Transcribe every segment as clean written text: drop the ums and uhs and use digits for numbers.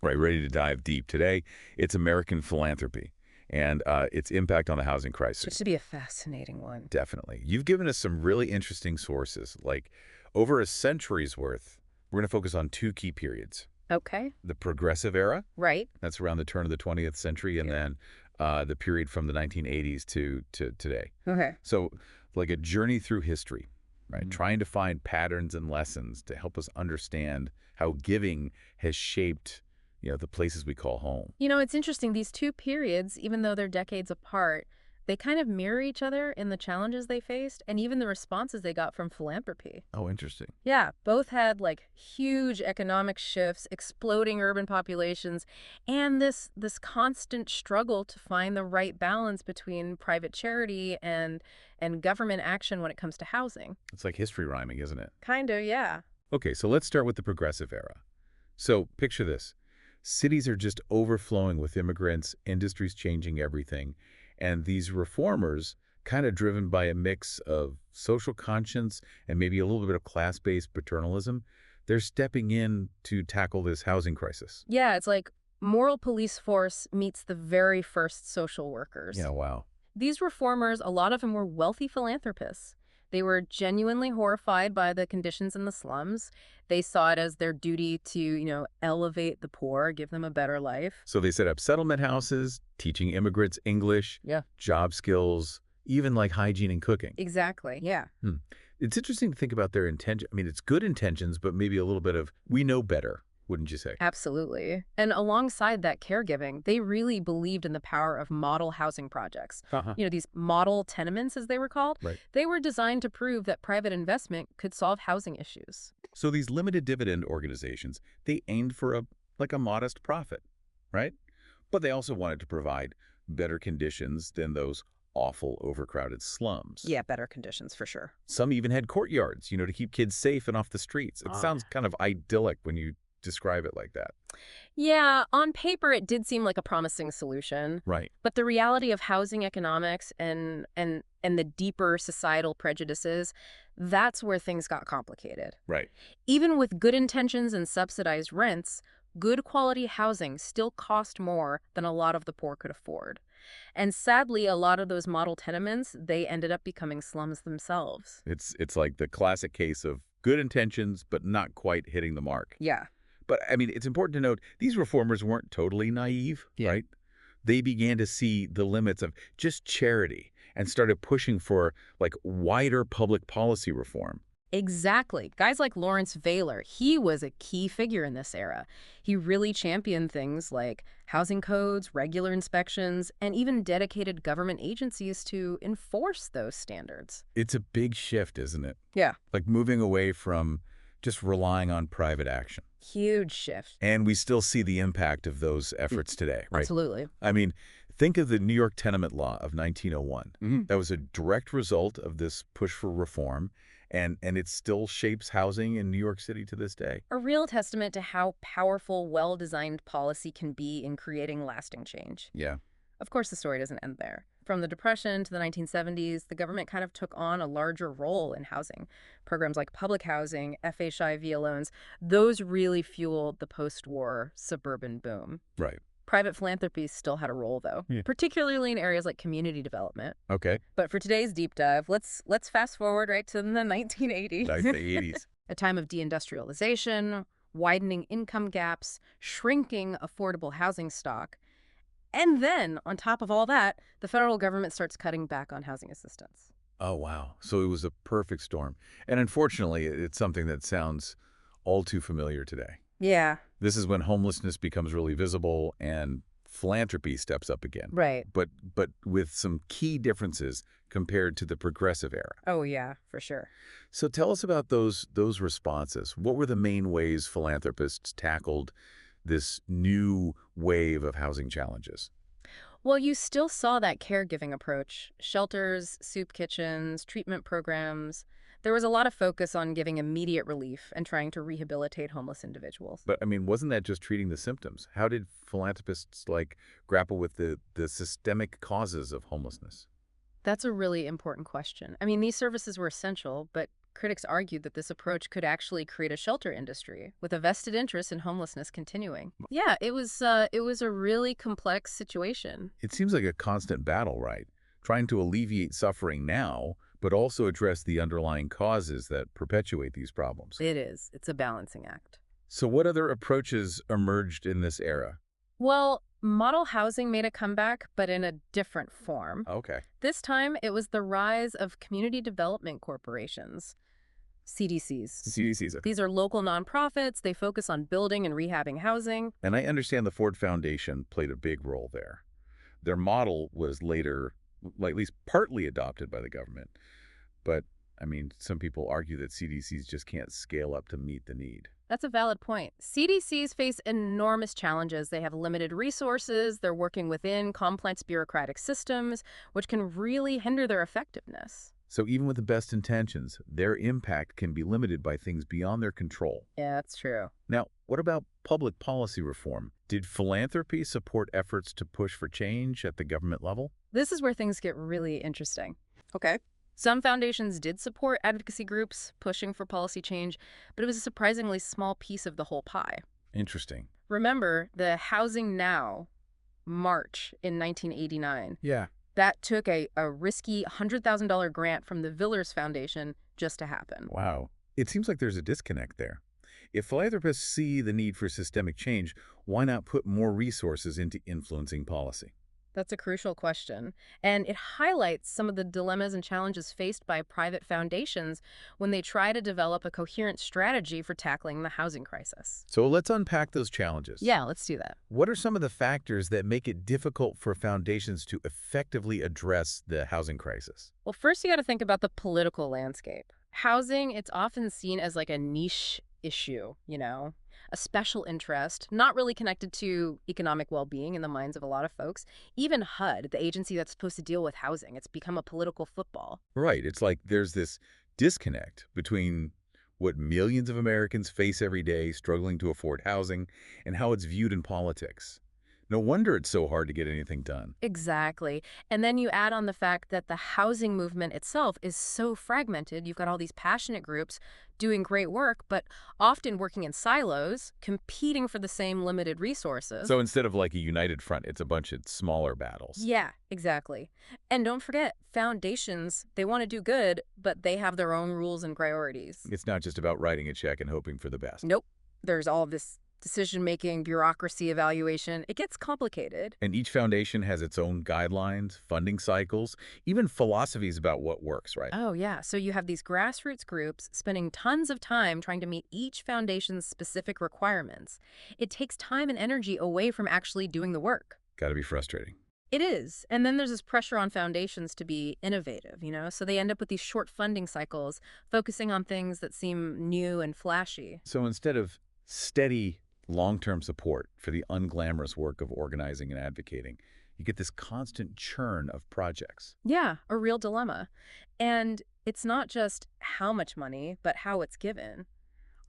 Right, ready to dive deep. Today, it's American philanthropy and its impact on the housing It crisis. should be a fascinating one. Definitely. You've given us some really interesting sources, like over a century's worth. We're going to focus on two key periods. Okay. The Progressive Era, Right. that's around the turn of the 20th century, and Yeah. then the period from the 1980s to today. Okay. So like a journey through history, right? Mhm. Trying to find patterns and lessons to help us understand how giving has shaped, the places we call home. It's interesting. These two periods, even though they're decades apart, they kind of mirror each other in the challenges they faced and even the responses they got from philanthropy. Oh, interesting. Yeah, both had like huge economic shifts, exploding urban populations, and this constant struggle to find the right balance between private charity and government action when it comes to housing. It's like history rhyming, isn't it? Kind of, yeah. Okay, so let's start with the Progressive Era. So picture this. Cities are just overflowing with immigrants, industries changing everything, and these reformers, kind of driven by a mix of social conscience and maybe a little bit of class-based paternalism, they're stepping in to tackle this housing crisis. Yeah, it's like moral police force meets the very first social workers. Yeah, wow. These reformers, a lot of them were wealthy philanthropists. They were genuinely horrified by the conditions in the slums. They saw it as their duty to, elevate the poor, give them a better life. So they set up settlement houses, teaching immigrants English, Yeah. job skills, even like hygiene and cooking. Exactly. Yeah. Hmm. It's interesting to think about their intention. I mean, it's good intentions, but maybe a little bit of, we know better, wouldn't you say? Absolutely. And alongside that caregiving, they really believed in the power of model housing projects. Uh-huh. These model tenements, as they were called, Right. they were designed to prove that private investment could solve housing issues. So these limited dividend organizations, they aimed for a modest profit, right? But they also wanted to provide better conditions than those awful overcrowded slums. Yeah, better conditions for sure. Some even had courtyards, to keep kids safe and off the streets. It sounds kind of idyllic when you describe it like that. Yeah, on paper it did seem like a promising solution, Right. but the reality of housing economics and the deeper societal prejudices, that's where things got complicated. Right. Even with good intentions and subsidized rents, good quality housing still cost more than a lot of the poor could afford. And sadly, a lot of those model tenements, they ended up becoming slums themselves. It's like the classic case of good intentions, but not quite hitting the mark. Yeah. But, I mean, it's important to note, these reformers weren't totally naive, right? They began to see the limits of just charity and started pushing for, like, wider public policy reform. Exactly. Guys like Lawrence Vaylor, he was a key figure in this era. He really championed things like housing codes, regular inspections, and even dedicated government agencies to enforce those standards. It's a big shift, isn't it? Yeah. Like moving away from just relying on private action. Huge shift. And we still see the impact of those efforts today, right? Absolutely. I mean, think of the New York Tenement Law of 1901. Mm-hmm. That was a direct result of this push for reform, and it still shapes housing in New York City to this day. A real testament to how powerful, well-designed policy can be in creating lasting change. Yeah. Of course, the story doesn't end there. From the Depression to the 1970s, the government kind of took on a larger role in housing. Programs like public housing, FHIV loans, those really fueled the post-war suburban boom. Right. Private philanthropy still had a role, though, particularly in areas like community development. Okay. But for today's deep dive, let's fast forward right to the 1980s. Like the 80s. A time of deindustrialization, widening income gaps, shrinking affordable housing stock. And then, on top of all that, the federal government starts cutting back on housing assistance. Oh, wow. So it was a perfect storm. And unfortunately, it's something that sounds all too familiar today. Yeah. This is when homelessness becomes really visible and philanthropy steps up again. Right. But with some key differences compared to the Progressive Era. Oh, yeah, for sure. So tell us about those responses. What were the main ways philanthropists tackled this new wave of housing challenges? Well, you still saw that caregiving approach. Shelters, soup kitchens, treatment programs. There was a lot of focus on giving immediate relief and trying to rehabilitate homeless individuals. But, I mean, wasn't that just treating the symptoms? How did philanthropists, grapple with the systemic causes of homelessness? That's a really important question. I mean, these services were essential, but Critics argued that this approach could actually create a shelter industry with a vested interest in homelessness continuing. Yeah, it was a really complex situation. It seems like a constant battle, right? Trying to alleviate suffering now, but also address the underlying causes that perpetuate these problems. It is. It's a balancing act. So what other approaches emerged in this era? Well, model housing made a comeback, but in a different form. Okay. This time, it was the rise of community development corporations, CDCs. CDC's. Okay. These are local nonprofits. They focus on building and rehabbing housing. And I understand the Ford Foundation played a big role there. Their model was later, like, at least partly adopted by the government. But, I mean, some people argue that CDCs just can't scale up to meet the need. That's a valid point. CDCs face enormous challenges. They have limited resources. They're working within complex bureaucratic systems, which can really hinder their effectiveness. So even with the best intentions, their impact can be limited by things beyond their control. Yeah, that's true. Now, what about public policy reform? Did philanthropy support efforts to push for change at the government level? This is where things get really interesting. Okay. Some foundations did support advocacy groups pushing for policy change, but it was a surprisingly small piece of the whole pie. Interesting. Remember the Housing Now March in 1989? Yeah. That took a risky $100,000 grant from the Villers Foundation just to happen. Wow. It seems like there's a disconnect there. If philanthropists see the need for systemic change, why not put more resources into influencing policy? That's a crucial question, and it highlights some of the dilemmas and challenges faced by private foundations when they try to develop a coherent strategy for tackling the housing crisis. So let's unpack those challenges. Yeah, let's do that. What are some of the factors that make it difficult for foundations to effectively address the housing crisis? Well, first you got to think about the political landscape. Housing, it's often seen as like a niche issue, a special interest, not really connected to economic well-being in the minds of a lot of folks. Even HUD, the agency that's supposed to deal with housing, it's become a political football. Right. It's like there's this disconnect between what millions of Americans face every day struggling to afford housing and how it's viewed in politics. No wonder it's so hard to get anything done. Exactly. And then you add on the fact that the housing movement itself is so fragmented. You've got all these passionate groups doing great work, but often working in silos, competing for the same limited resources. So instead of like a united front, it's a bunch of smaller battles. Yeah, exactly. And don't forget, foundations, they want to do good, but they have their own rules and priorities. It's not just about writing a check and hoping for the best. Nope. There's all this decision-making, bureaucracy, evaluation. It gets complicated. And each foundation has its own guidelines, funding cycles, even philosophies about what works, right? Oh, yeah. So you have these grassroots groups spending tons of time trying to meet each foundation's specific requirements. It takes time and energy away from actually doing the work. Gotta be frustrating. It is. And then there's this pressure on foundations to be innovative, So they end up with these short funding cycles, focusing on things that seem new and flashy. So instead of steady long-term support for the unglamorous work of organizing and advocating, you get this constant churn of projects. Yeah, a real dilemma. And it's not just how much money, but how it's given.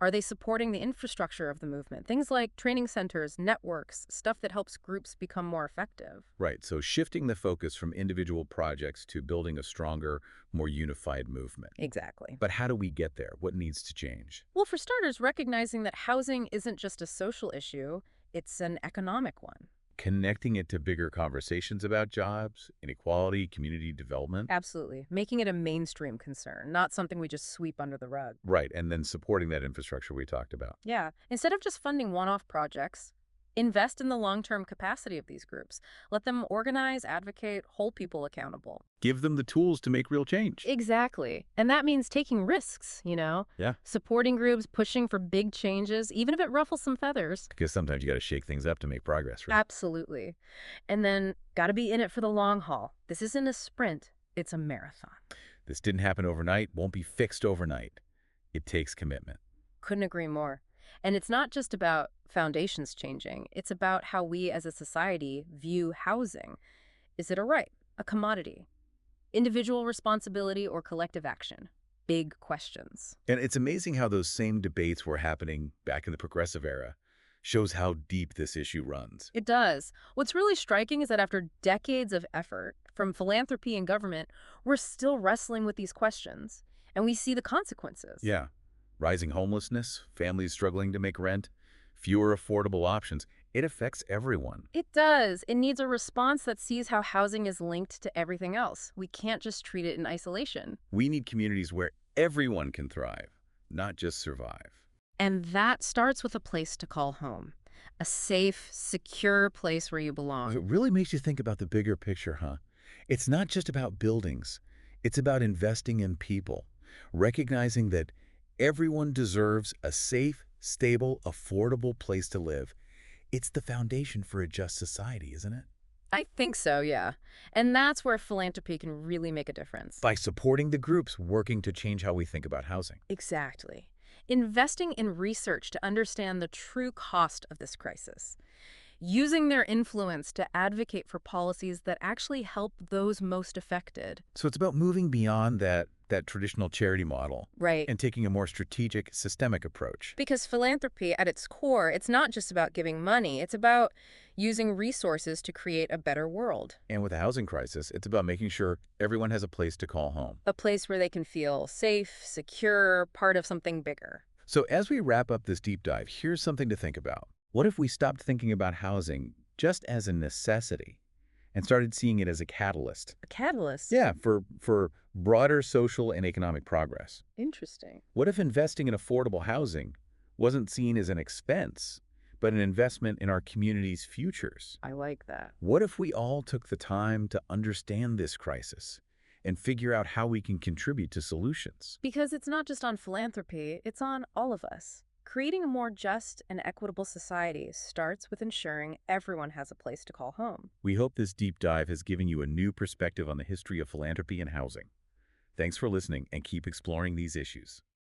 Are they supporting the infrastructure of the movement? Things like training centers, networks, stuff that helps groups become more effective. Right, so shifting the focus from individual projects to building a stronger, more unified movement. Exactly. But how do we get there? What needs to change? Well, for starters, recognizing that housing isn't just a social issue, it's an economic one. Connecting it to bigger conversations about jobs, inequality, community development. Absolutely. Making it a mainstream concern, not something we just sweep under the rug. Right, and then supporting that infrastructure we talked about. Yeah. Instead of just funding one-off projects, invest in the long-term capacity of these groups. Let them organize, advocate, hold people accountable. Give them the tools to make real change. Exactly. And that means taking risks, Yeah. Supporting groups, pushing for big changes, even if it ruffles some feathers. Because sometimes you got to shake things up to make progress, right? Absolutely. And then got to be in it for the long haul. This isn't a sprint, it's a marathon. This didn't happen overnight, won't be fixed overnight. It takes commitment. Couldn't agree more. And it's not just about foundations changing. It's about how we as a society view housing. Is it a right, a commodity, individual responsibility, or collective action? Big questions. And it's amazing how those same debates were happening back in the progressive era. Shows how deep this issue runs. It does. What's really striking is that after decades of effort from philanthropy and government, we're still wrestling with these questions. and we see the consequences. Yeah. Rising homelessness, families struggling to make rent, fewer affordable options. It affects everyone. It does. It needs a response that sees how housing is linked to everything else. We can't just treat it in isolation. We need communities where everyone can thrive, not just survive. And that starts with a place to call home. A safe, secure place where you It belong. really makes you think about the bigger picture, huh? It's not just about buildings. It's about investing in people, recognizing that everyone deserves a safe, stable, affordable place to live. It's the foundation for a just society, isn't it? I think so, yeah. And that's where philanthropy can really make a difference. By supporting the groups working to change how we think about housing. Exactly. Investing in research to understand the true cost of this crisis. Using their influence to advocate for policies that actually help those most affected. So it's about moving beyond that traditional charity model Right. and taking a more strategic, systemic approach. Because philanthropy, at its core, it's not just about giving money. It's about using resources to create a better world. And with the housing crisis, it's about making sure everyone has a place to call home. A place where they can feel safe, secure, part of something bigger. So as we wrap up this deep dive, here's something to think about. What if we stopped thinking about housing just as a necessity and started seeing it as a catalyst? A catalyst. Yeah, for broader social and economic progress. Interesting. What if investing in affordable housing wasn't seen as an expense, but an investment in our community's futures? I like that. What if we all took the time to understand this crisis and figure out how we can contribute to solutions? Because it's not just on philanthropy, it's on all of us. Creating a more just and equitable society starts with ensuring everyone has a place to call home. We hope this deep dive has given you a new perspective on the history of philanthropy and housing. Thanks for listening and keep exploring these issues.